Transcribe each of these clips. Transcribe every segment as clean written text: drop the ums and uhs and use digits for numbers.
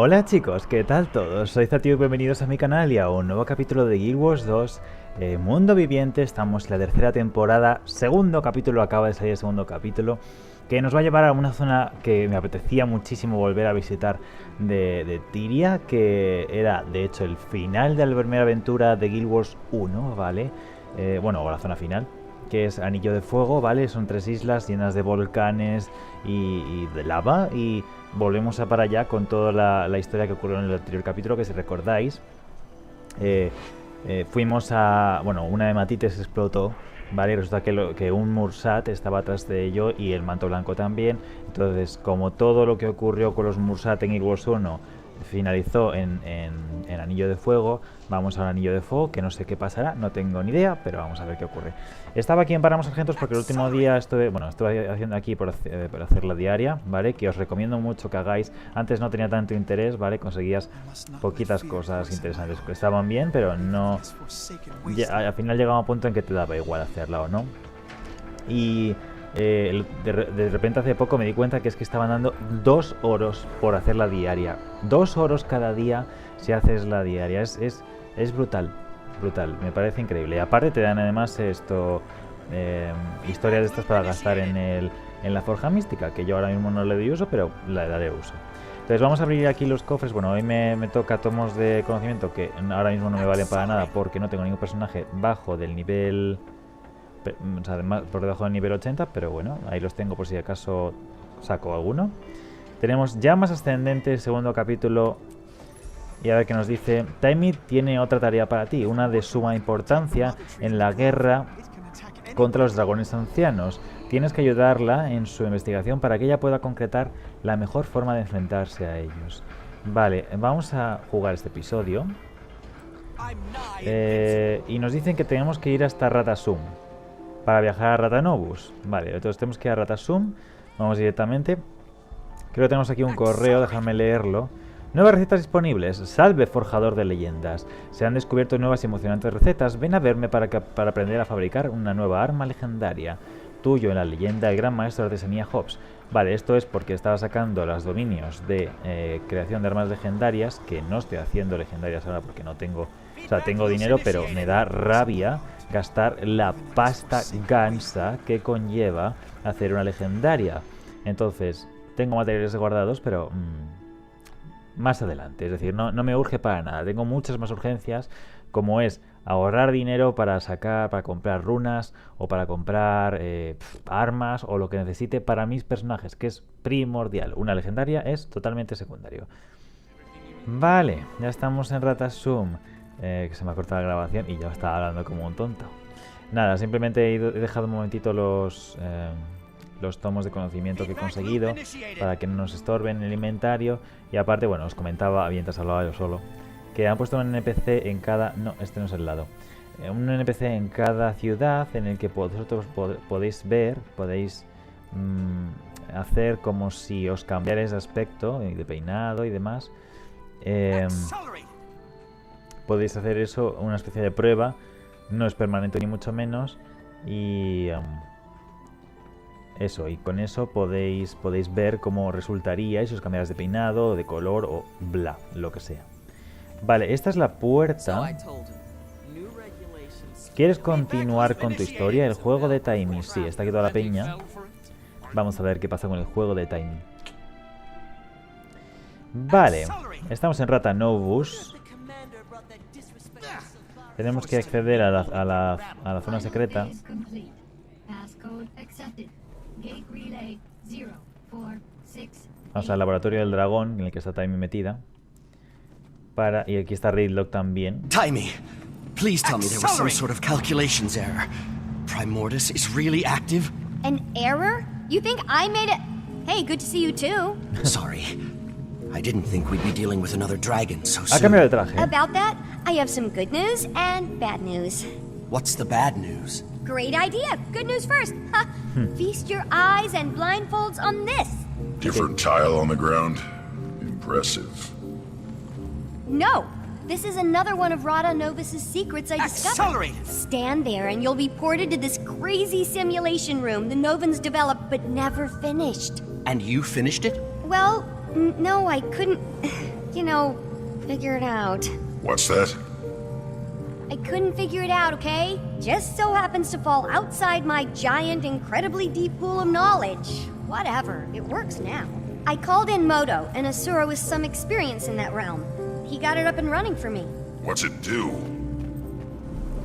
Hola chicos, ¿qué tal todos? Soy Zatewk, bienvenidos a mi canal y a un nuevo capítulo de Guild Wars 2 Mundo Viviente. Estamos en la tercera temporada, segundo capítulo, acaba de salir el segundo capítulo, que nos va a llevar a una zona que me apetecía muchísimo volver a visitar de Tiria, que era de hecho el final de la primera aventura de Guild Wars 1, ¿vale? Bueno, la zona final, que es Anillo de Fuego, ¿vale? Son 3 islas llenas de volcanes y de lava, y volvemos a para allá con toda la historia que ocurrió en el anterior capítulo, que si recordáis, fuimos a... bueno, una hematitis explotó, ¿vale? Y resulta que un Mursat estaba atrás de ello y el manto blanco también. Entonces, como todo lo que ocurrió con los Mursat en Guild Wars 1 finalizó en Anillo de Fuego, vamos al Anillo de Fuego, que no sé qué pasará, no tengo ni idea, pero vamos a ver qué ocurre. Estaba aquí en Paramos Sargentos porque el último día estuve haciendo aquí por hacer la diaria, ¿vale? Que os recomiendo mucho que hagáis. Antes no tenía tanto interés, ¿vale? Conseguías poquitas cosas interesantes que estaban bien, pero no... al final llegaba un punto en que te daba igual hacerla o no. Y... de repente hace poco me di cuenta que es que estaban dando 2 oros por hacer la diaria. 2 oros cada día si haces la diaria. Es brutal, brutal, me parece increíble. Y aparte te dan además esto, historias de estas para gastar en la forja mística, que yo ahora mismo no le doy uso, pero le daré uso. Entonces vamos a abrir aquí los cofres. Bueno, hoy me toca tomos de conocimiento que ahora mismo no me valen para nada porque no tengo ningún personaje bajo del nivel... o sea, por debajo del nivel 80, pero bueno, ahí los tengo por si acaso saco alguno. Tenemos llamas ascendentes, segundo capítulo. Y a ver qué nos dice. Taimi tiene otra tarea para ti, una de suma importancia en la guerra contra los dragones ancianos. Tienes que ayudarla en su investigación para que ella pueda concretar la mejor forma de enfrentarse a ellos. Vale, vamos a jugar este episodio. Y nos dicen que tenemos que ir hasta Ratasum para viajar a Ratanovus. Vale, entonces tenemos que ir a Ratasum. Vamos directamente. Creo que tenemos aquí un correo, déjame leerlo. Nuevas recetas disponibles. Salve, forjador de leyendas. Se han descubierto nuevas y emocionantes recetas. Ven a verme para aprender a fabricar una nueva arma legendaria. Tuyo en la leyenda, el gran maestro de artesanía Hobbs. Vale, esto es porque estaba sacando los dominios de creación de armas legendarias, que no estoy haciendo legendarias ahora porque no tengo... O sea, tengo dinero, pero me da rabia gastar la pasta gansa que conlleva hacer una legendaria. Entonces, tengo materiales guardados, pero más adelante. Es decir, no me urge para nada. Tengo muchas más urgencias, como es ahorrar dinero para comprar runas o para comprar armas o lo que necesite para mis personajes, que es primordial. Una legendaria es totalmente secundario. Vale, ya estamos en Ratasum. Que se me ha cortado la grabación y yo estaba hablando como un tonto. Nada, simplemente he dejado un momentito los tomos de conocimiento que he conseguido para que no nos estorben en el inventario. Y aparte, bueno, os comentaba, mientras hablaba yo solo, que han puesto un NPC en cada... No, este no es el lado. Un NPC en cada ciudad en el que vosotros podéis ver, podéis hacer como si os cambiarais de aspecto, de peinado y demás. Podéis hacer eso, una especie de prueba. No es permanente ni mucho menos. Y eso, y con eso podéis ver cómo resultaría si os cambiarais de peinado, de color o bla, lo que sea. Vale, esta es la puerta. ¿Quieres continuar con tu historia? El juego de Taimi. Sí, está aquí toda la peña. Vamos a ver qué pasa con el juego de Taimi. Vale, estamos en Ratanovus. Tenemos que acceder a la zona secreta. Vamos al laboratorio del dragón, en el que está Taimi metida. Y aquí está Raidlock también. Taimi, please tell me there was some sort of calculations error. Primordius is really active? An error? You think I made it? Hey, good to see you too. Sorry. I didn't think we'd be dealing with another dragon so Ha soon. cambiado de traje. About that, I have some good news and bad news. What's the bad news? Great idea. Good news first. Ha. Feast your eyes and blindfolds on this. Different tile on the ground. Impressive. No, this is another one of Rada Novus's secrets I discovered. Accelerate! Stand there and you'll be ported to this crazy simulation room the Novans developed but never finished. And you finished it? Well, no, I couldn't... You know, figure it out. What's that? I couldn't figure it out, okay? Just so happens to fall outside my giant, incredibly deep pool of knowledge. Whatever, it works now. I called in Moto, an Asura with some experience in that realm. He got it up and running for me. What's it do?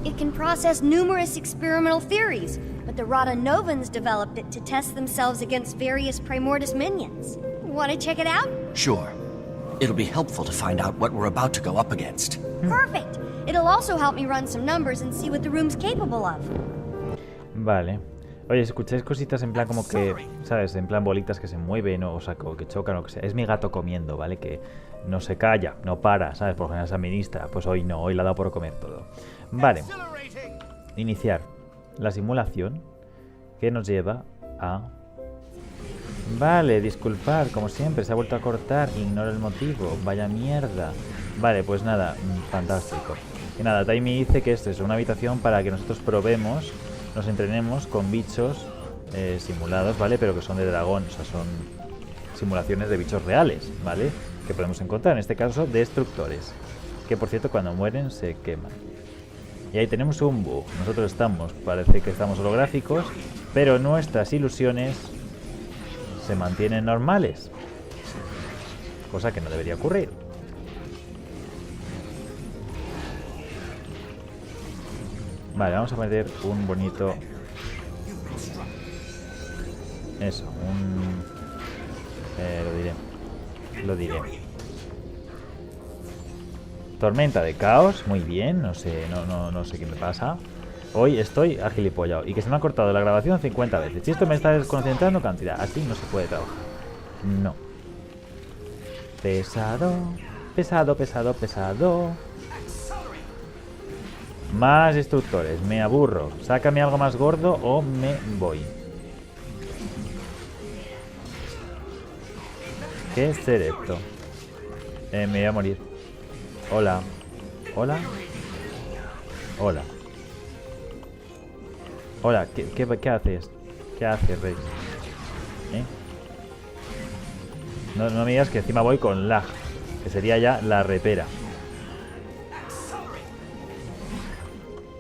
It can process numerous experimental theories, but the Rada Novans developed it to test themselves against various Primordus minions. Want to check it out? Sure. It'll be helpful to find out what we're about to go up against. Perfect! It'll also help me run some numbers and see what the room's capable of. Vale. Oye, escucháis cositas en plan como que, ¿sabes? En plan bolitas que se mueven o sea, o que chocan o que sea. Es mi gato comiendo, ¿vale? Que no se calla, no para, ¿sabes? Por lo general se administra. Pues hoy no, hoy le ha dado por comer todo. Vale. Iniciar la simulación que nos lleva a... Vale, disculpar, como siempre, se ha vuelto a cortar, ignoro el motivo, vaya mierda. Vale, pues nada, fantástico. Y nada, Taimi dice que esto es una habitación para que nosotros probemos, nos entrenemos con bichos simulados, ¿vale? Pero que son de dragón, o sea, son simulaciones de bichos reales, ¿vale? Que podemos encontrar, en este caso, destructores. Que, por cierto, cuando mueren se queman. Y ahí tenemos un bug. Nosotros parece que estamos holográficos, pero nuestras ilusiones se mantienen normales. Cosa que no debería ocurrir. Vale, vamos a meter un bonito... Eso, lo diré. Tormenta de caos, muy bien, no sé qué me pasa. Hoy estoy agilipollado y que se me ha cortado la grabación 50 veces. Si esto me está desconcentrando cantidad, así no se puede trabajar. No. Pesado, pesado, pesado, pesado. Más destructores, me aburro. Sácame algo más gordo o me voy. ¿Qué es esto? Me voy a morir. Hola. Hola. Hola. Hola, ¿qué haces? ¿Qué haces, Rey? No me digas que encima voy con lag, que sería ya la repera.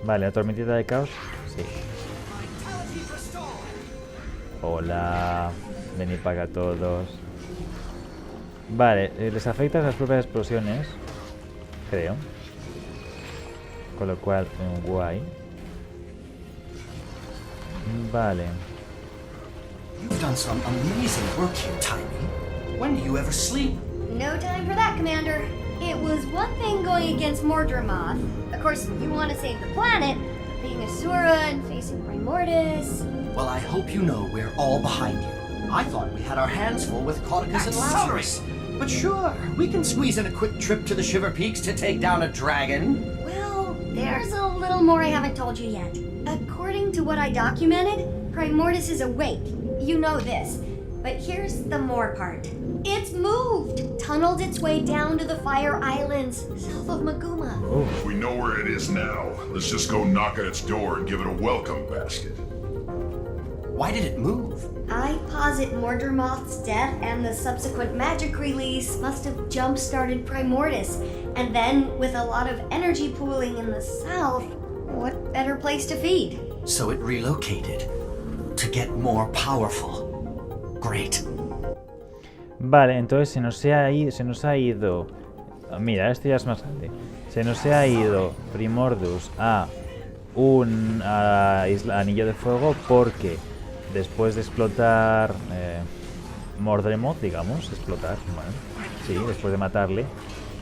Vale, la tormentita de caos. Sí. Hola. Venid para acá todos. Vale, les afecta las propias explosiones, creo. Con lo cual, guay. Vale. You've done some amazing work here, Taimi. When do you ever sleep? No time for that, Commander. It was one thing going against Mordremoth. Of course, you want to save the planet, but being Asura and facing Primordus... Well, I hope you know we're all behind you. I thought we had our hands full with Caudicus and Lazarus. But sure, we can squeeze in a quick trip to the Shiver Peaks to take down a dragon. Well, there's a little more I haven't told you yet. According to what I documented, Primordus is awake. You know this. But here's the more part. It's moved! Tunneled its way down to the Fire Islands, south of Maguma. If we know where it is now, let's just go knock at its door and give it a welcome basket. Why did it move? I posit Mordremoth's death and the subsequent magic release must have jump-started Primordus. And then, with a lot of energy pooling in the south, what better place to feed? So it relocated to get more powerful. Great. Vale, entonces se nos ha ido. Mira, este ya es más grande. Se nos ha ido Primordus a un anillo de fuego porque después de explotar Mordremoth, digamos, explotar, bueno, sí, después de matarle,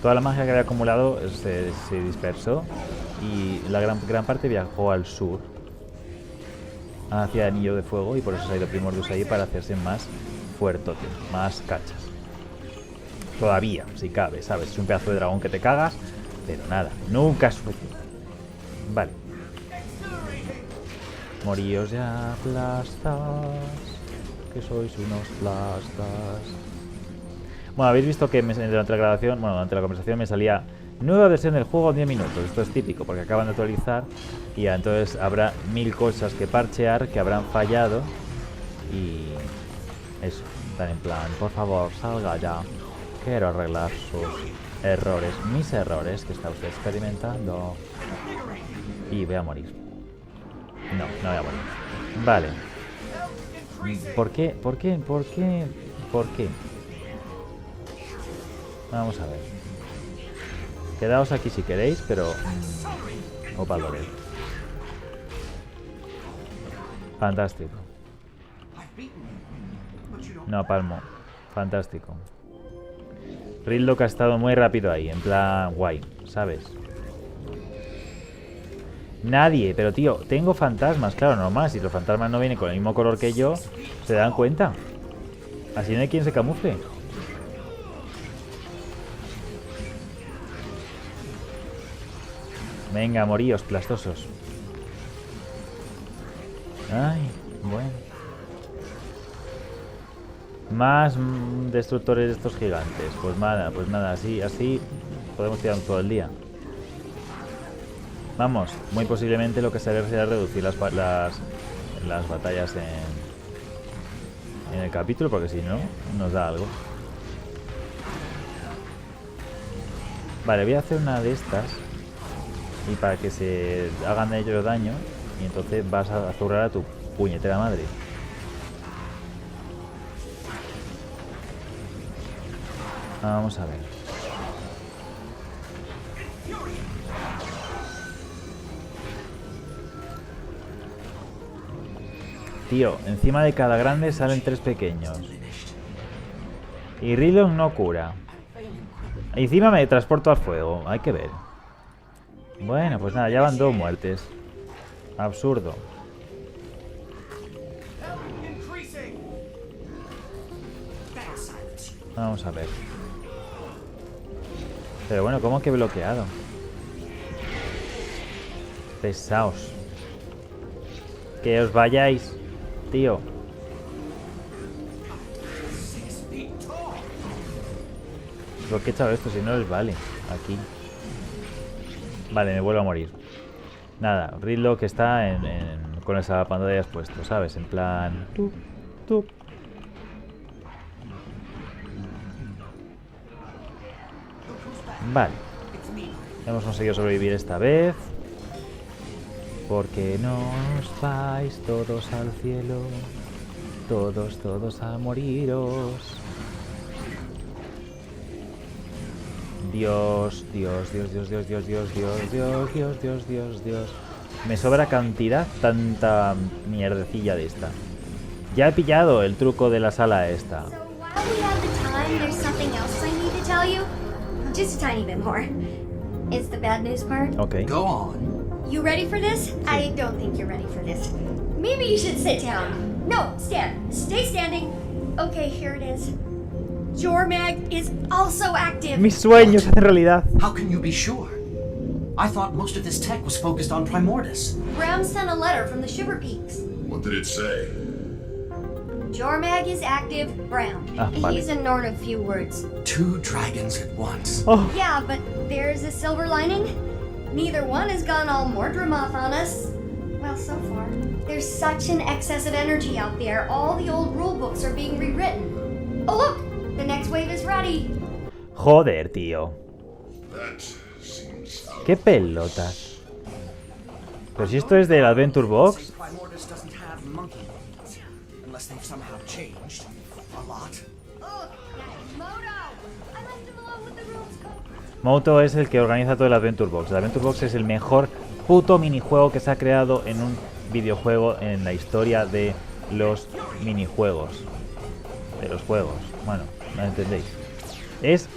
toda la magia que había acumulado se dispersó y la gran parte viajó al sur hacia el anillo de fuego y por eso se ha ido Primordus ahí para hacerse más fuertote, más cachas. Todavía, si cabe, ¿sabes? Es un pedazo de dragón que te cagas, pero nada, nunca es suficiente. Vale. Moríos ya, plastas, que sois unos plastas. Bueno, habéis visto que durante la grabación, bueno, durante la conversación me salía nueva versión del juego en 10 minutos. Esto es típico porque acaban de actualizar y ya, entonces habrá 1000 cosas que parchear que habrán fallado y eso, están en plan, por favor, salga ya, Quiero arreglar sus errores, mis errores que está usted experimentando. Y voy a morir. No, no voy a morir. Vale. ¿Por qué? ¿Por qué? ¿Por qué? ¿Por qué? Vamos a ver. Quedaos aquí si queréis, pero... Opa, Lorel. Fantástico. No, palmo. Fantástico. Rildo que ha estado muy rápido ahí, en plan guay, ¿sabes? Nadie, pero tío, tengo fantasmas, claro, normal. Si los fantasmas no vienen con el mismo color que yo, ¿se dan cuenta? Así no hay quien se camufle. Venga, moríos, plastosos. Ay, bueno. Más destructores de estos gigantes. Pues nada, así podemos tirar todo el día. Vamos, muy posiblemente lo que se hará será reducir las batallas en el capítulo, porque si no, nos da algo. Vale, voy a hacer una de estas. Y para que se hagan ellos daño. Y entonces vas a zurrar a tu puñetera madre. Vamos a ver. Tío, encima de cada grande salen 3 pequeños. Y Rilon no cura. Encima me transporto al fuego. Hay que ver. Bueno, pues nada, ya van 2 muertes. Absurdo. Vamos a ver. Pero bueno, ¿cómo que bloqueado? Pesaos. Que os vayáis, tío. ¿Por qué he echado esto? Si no les vale. Aquí. Vale, me vuelvo a morir. Nada, Ridlo que está con esa pantalla puesto, ¿sabes? En plan... Tup. Vale. Hemos conseguido sobrevivir esta vez. Porque no os vais todos al cielo. Todos a moriros. Dios. Me sobra cantidad, tanta mierdecilla de esta. Ya he pillado el truco de la sala esta. Just a tiny bit more. It's the bad news part. Okay. Go on. You ready for this? I don't think you're ready for this. Maybe you should sit down. No, stand. Stay standing. Okay, here it is. Jormag is also active. Mis sueños en realidad. How can you be sure? I thought most of this tech was focused on Primordus. Bram sent a letter from the Shiver Peaks. What did it say? Jormag is active, Bram. Vale. He's ignored a few words. 2 dragons at once. Oh. Yeah, but there's a silver lining. Neither one has gone all Mordremoth on us. Well, so far. There's such an excess of energy out there, all the old rulebooks are being rewritten. Oh look! The next wave is ready. Joder, tío. That seems out Qué pelotas. Pero si esto es del Adventure Box. Primordus doesn't have monkey brains, unless they've somehow changed a lot. Oh, that's Moto! I left him alone with the rules code. Moto es el que organiza todo el Adventure Box. El Adventure Box es el mejor puto minijuego que se ha creado en un videojuego en la historia de los minijuegos. De los juegos. Bueno, no entendéis. Es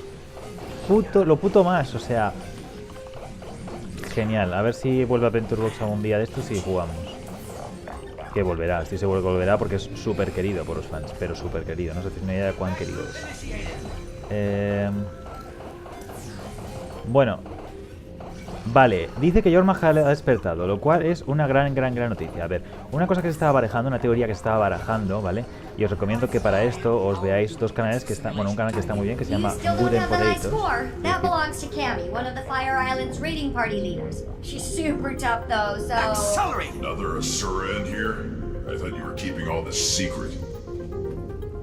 lo puto más, o sea... Genial. A ver si vuelve Adventure Box algún día de estos y jugamos. Que volverá, estoy seguro que volverá porque es súper querido por los fans. Pero súper querido, no sé si tenéis una idea de cuán querido es. Bueno. Vale, dice que Jormag ha despertado, lo cual es una gran noticia. A ver, una cosa que se estaba barajando, una teoría que se estaba barajando, ¿vale? Y os recomiendo que para esto os veáis 2 canales que están... Bueno, un canal que está muy bien, que se llama podéis. That belongs to Cammy, one of the Fire Island's raiding party leaders. She's super tough though, so... Accelerate! Another Asura in here? I thought you were keeping all this secret.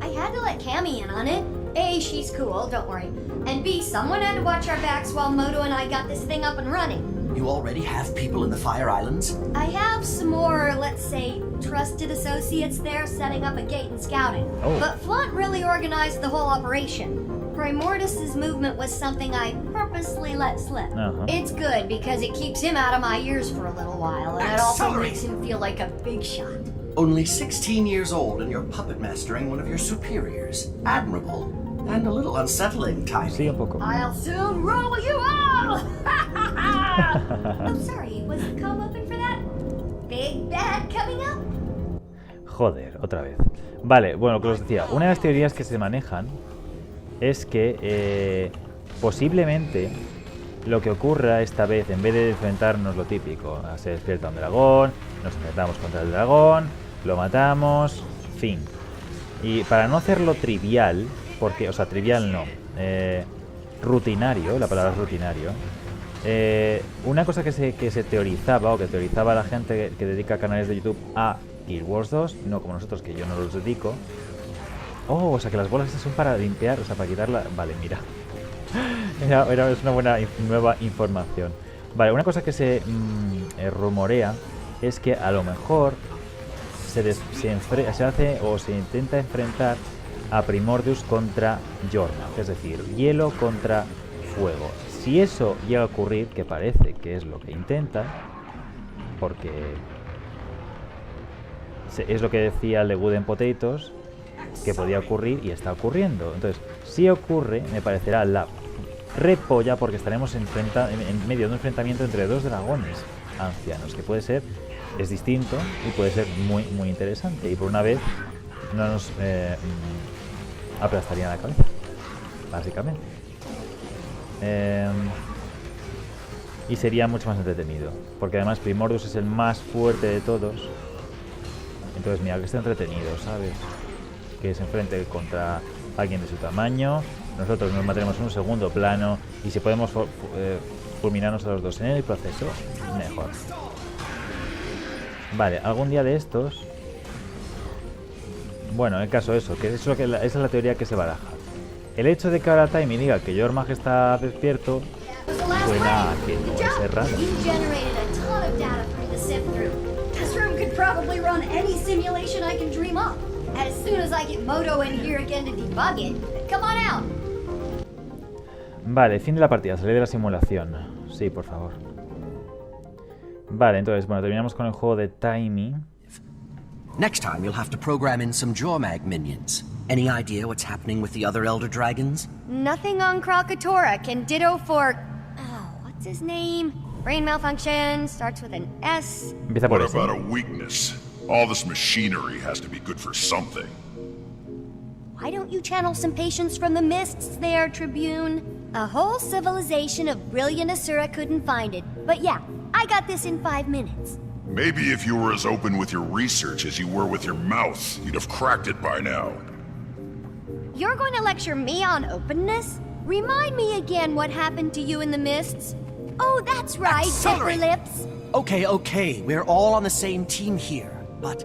I had to let Cammy in on it. A, she's cool, don't worry. And B, someone had to watch our backs while Moto and I got this thing up and running. You already have people in the Fire Islands? I have some more, let's say, trusted associates there setting up a gate and scouting. Oh. But Flaunt really organized the whole operation. Primordus's movement was something I purposely let slip. It's good because it keeps him out of my ears for a little while, and it also Accelerate. makes him feel like a big shot. Only 16 years old and you're puppet mastering one of your superiors. Admirable. And a little unsettling, Taimi. Sí, un poco. I'll soon roll you all! Oh, sorry, was the comb open for that? Big bad coming up? Joder, otra vez. Vale, bueno, lo que os decía, una de las teorías que se manejan es que posiblemente lo que ocurra esta vez, en vez de enfrentarnos lo típico, se despierta un dragón, nos enfrentamos contra el dragón, lo matamos, fin. Y para no hacerlo trivial, porque, o sea, trivial no, rutinario, la palabra es rutinario, una cosa que se teorizaba, o que teorizaba la gente que dedica canales de YouTube a Guild Wars 2, no como nosotros, que yo no los dedico. Oh, o sea que las bolas estas son para limpiar, o sea, para quitarla. Vale, mira. Es una buena nueva información. Vale, una cosa que se rumorea es que a lo mejor se hace o se intenta enfrentar a Primordius contra Jorma, es decir, hielo contra fuego. Si eso llega a ocurrir, que parece que es lo que intenta, porque es lo que decía el de Wooden Potatoes, que podía ocurrir y está ocurriendo. Entonces, si ocurre, me parecerá la repolla, porque estaremos en medio de un enfrentamiento entre dos dragones ancianos, que puede ser, es distinto y puede ser muy, muy interesante. Y por una vez no nos aplastarían la cabeza, básicamente. Y sería mucho más entretenido, porque además Primordius es el más fuerte de todos. Entonces, mira, que está entretenido, ¿sabes? Que se enfrente contra alguien de su tamaño, nosotros nos mataremos en un segundo plano, y si podemos fulminarnos a los dos en el proceso, mejor. Vale, algún día de estos, bueno, el caso eso, que esa es la teoría que se baraja. El hecho de que ahora Taimi diga que Jormag está despierto suena a que no es errado. Probably run any simulation I can dream up. As soon as I get Moto in here again to debug it, come on out. Vale, fin de la partida, salir de la simulación. Sí, por favor. Vale, entonces, bueno, terminamos con el juego de Taimi. Next time you'll have to program in some Jormag minions. Any idea what's happening with the other Elder Dragons? Nothing on Krakatoa can ditto for... Oh, what's his name? Brain malfunction, starts with an S. Empieza por What ese. about a weakness? All this machinery has to be good for something. Why don't you channel some patience from the mists there, Tribune? A whole civilization of brilliant Asura couldn't find it. But yeah, I got this in 5 minutes. Maybe if you were as open with your research as you were with your mouth, you'd have cracked it by now. You're going to lecture me on openness? Remind me again what happened to you in the mists. Oh, that's right, Pepper Accelerate. Lips. Okay, we're all on the same team here. But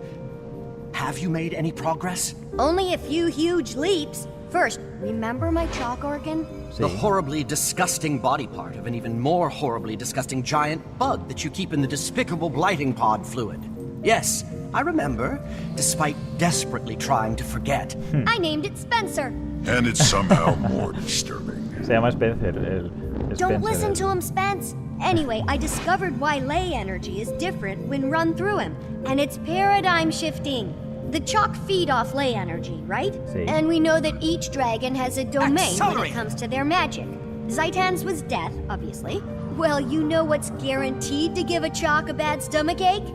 have you made any progress? Only a few huge leaps. First, remember my chalk organ? The Sí. horribly disgusting body part of an even more horribly disgusting giant bug that you keep in the despicable blighting pod fluid. Yes, I remember, despite desperately trying to forget. I named it Spencer. And it's somehow more disturbing. Se llama Spencer. Don't listen to him, Spence. Anyway, I discovered why ley energy is different when run through him, and it's paradigm shifting. The chalk feed off ley energy, right? Sí. And we know that each dragon has a domain when Accelerate. it comes to their magic. Zaitan's was death, obviously. Well, you know what's guaranteed to give a chalk a bad stomachache?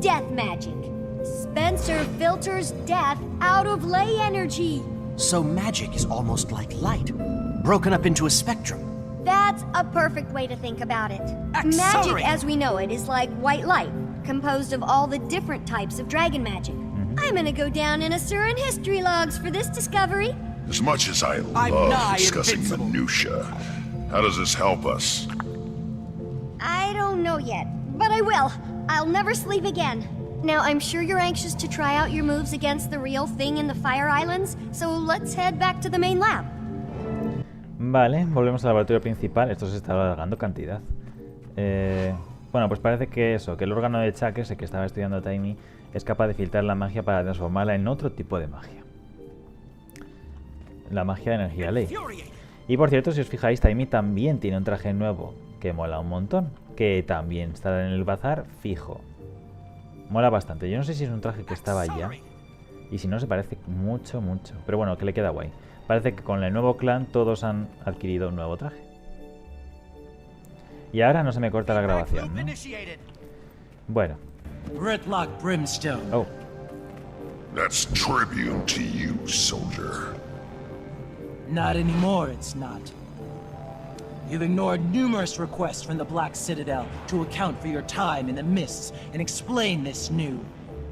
Death magic. Spencer filters death out of ley energy. So magic is almost like light, broken up into a spectrum. That's a perfect way to think about it. Accelerate. Magic as we know it is like white light, composed of all the different types of dragon magic. I'm gonna go down in Asuran history logs for this discovery. As much as I I'm love nigh discussing invincible. minutia, how does this help us? I don't know yet, but I will. I'll never sleep again. Now, I'm sure you're anxious to try out your moves against the real thing in the Fire Islands, so let's head back to the main lab. Vale, volvemos al laboratorio principal. Esto se está alargando cantidad. Bueno, pues parece que eso, que el órgano de Chuck, ese que estaba estudiando Taimi, es capaz de filtrar la magia para transformarla en otro tipo de magia. La magia de energía ley. Y por cierto, si os fijáis, Taimi también tiene un traje nuevo que mola un montón, que también está en el bazar fijo. Mola bastante. Yo no sé si es un traje que estaba ya, y si no, se parece mucho, mucho. Pero bueno, que le queda guay. Parece que con el nuevo clan todos han adquirido un nuevo traje. Y ahora no se me corta la grabación, ¿no? Bueno. Oh. That's tribute to you, soldier. Not anymore, it's not. You've ignored numerous requests from the Black Citadel to account for your time in the mists and explain this new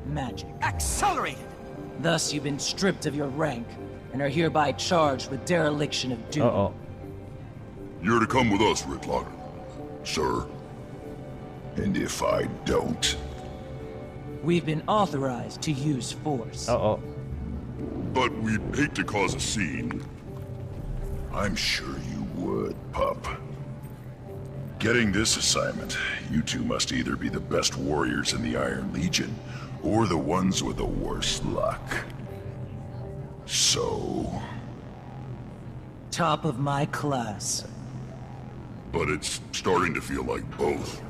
magic. Accelerated! Thus, you've been stripped of your rank and are hereby charged with dereliction of duty. Oh. You're to come with us, Ricklocker, sir. And if I don't... We've been authorized to use force. Oh. But we'd hate to cause a scene. I'm sure you would, pup. Getting this assignment, you two must either be the best warriors in the Iron Legion, or the ones with the worst luck. So... Top of my class. But it's starting to feel like both.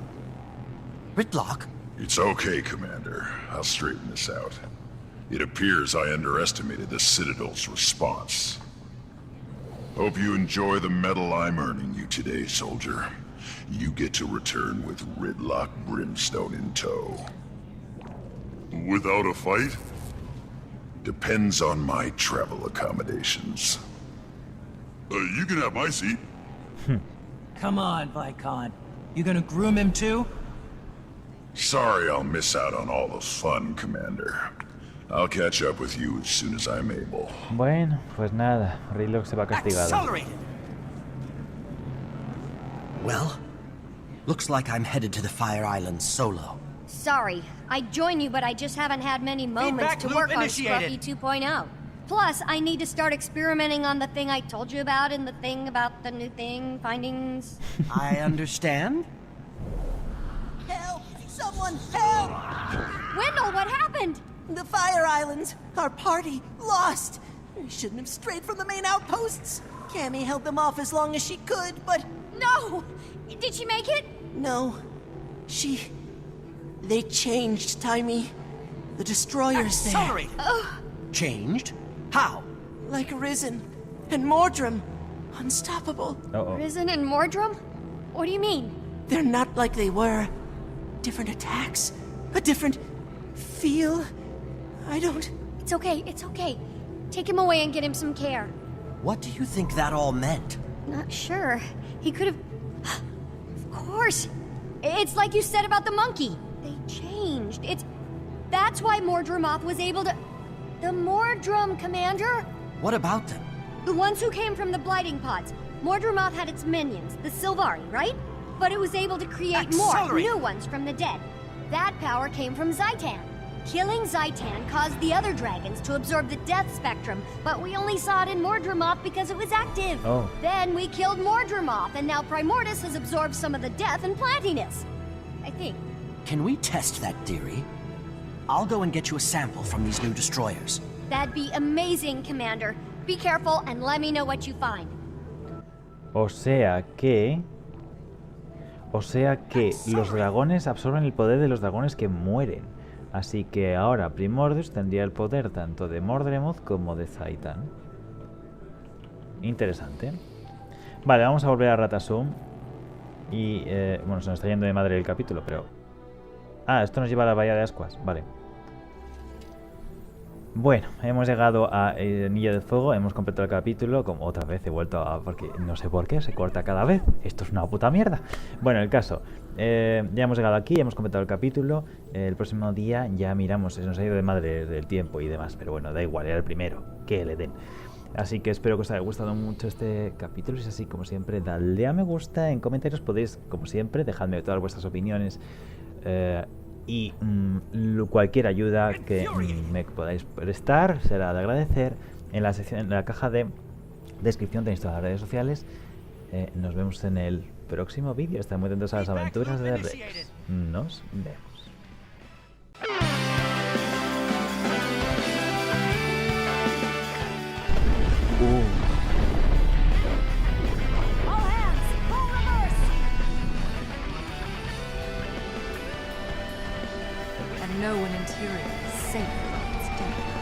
Ritlock? It's okay, Commander. I'll straighten this out. It appears I underestimated the Citadel's response. Hope you enjoy the medal I'm earning you today, soldier. You get to return with Ridlock Brimstone in tow. Without a fight? Depends on my travel accommodations. You can have my seat. Come on, Vicon. You gonna groom him too? Sorry I'll miss out on all the fun, Commander. I'll catch up with you as soon as I'm able. Bueno, pues nada, Ridlock se va castigado. Well, looks like I'm headed to the Fire Islands solo. Sorry, I'd join you, but I just haven't had many moments to work on Scruffy 2.0. Plus, I need to start experimenting on the thing I told you about and the thing about the new thing, findings. I understand. Help! Someone help! Wendell, what happened? The Fire Islands, our party, lost. We shouldn't have strayed from the main outposts. Cammy held them off as long as she could, but No! Did she make it? no. They changed, Taimi. The destroyers there. Accelerate! Changed? How? Like Risen and Mordrum. Unstoppable. Risen and Mordrum? What do you mean? They're not like they were. Different attacks. A different feel. I don't... It's okay, it's okay. Take him away and get him some care. What do you think that all meant? Not sure. He could have... Of course. It's like you said about the monkey. They changed. That's why Mordremoth was able to... The Mordrum, Commander? What about them? The ones who came from the Blighting Pods. Mordremoth had its minions, the Sylvari, right? But it was able to create more new ones from the dead. That power came from Zaitan. Killing Zaitan caused the other dragons to absorb the death spectrum, but we only saw it in Mordremoth because it was active. Oh. Then we killed Mordremoth, and now Primordus has absorbed some of the death and plantiness. I think. Can we test that theory? I'll go and get you a sample from these new destroyers. That'd be amazing, Commander. Be careful and let me know what you find. O sea que los dragones absorben el poder de los dragones que mueren. Así que ahora Primordus tendría el poder tanto de Mordremoth como de Zaitan. Interesante. Vale, vamos a volver a Ratasum. Y, bueno, se nos está yendo de madre el capítulo, pero... Ah, esto nos lleva a la bahía de Ascuas, vale. Bueno, hemos llegado a Anillo del Fuego, hemos completado el capítulo, como otra vez he vuelto a... porque no sé por qué, se corta cada vez, esto es una puta mierda. Bueno, el caso, ya hemos llegado aquí, hemos completado el capítulo, el próximo día ya miramos, se nos ha ido de madre del tiempo y demás, pero bueno, da igual, era el primero, que le den. Así que espero que os haya gustado mucho este capítulo, si es así, como siempre, dadle a me gusta, en comentarios podéis, como siempre, dejadme todas vuestras opiniones, y cualquier ayuda que me podáis prestar será de agradecer. En la caja de descripción tenéis todas las redes sociales. Nos vemos en el próximo vídeo. Estad muy atentos a las aventuras de Rex. Nos vemos. All hands, full reverse! And no one interior is safe from its death.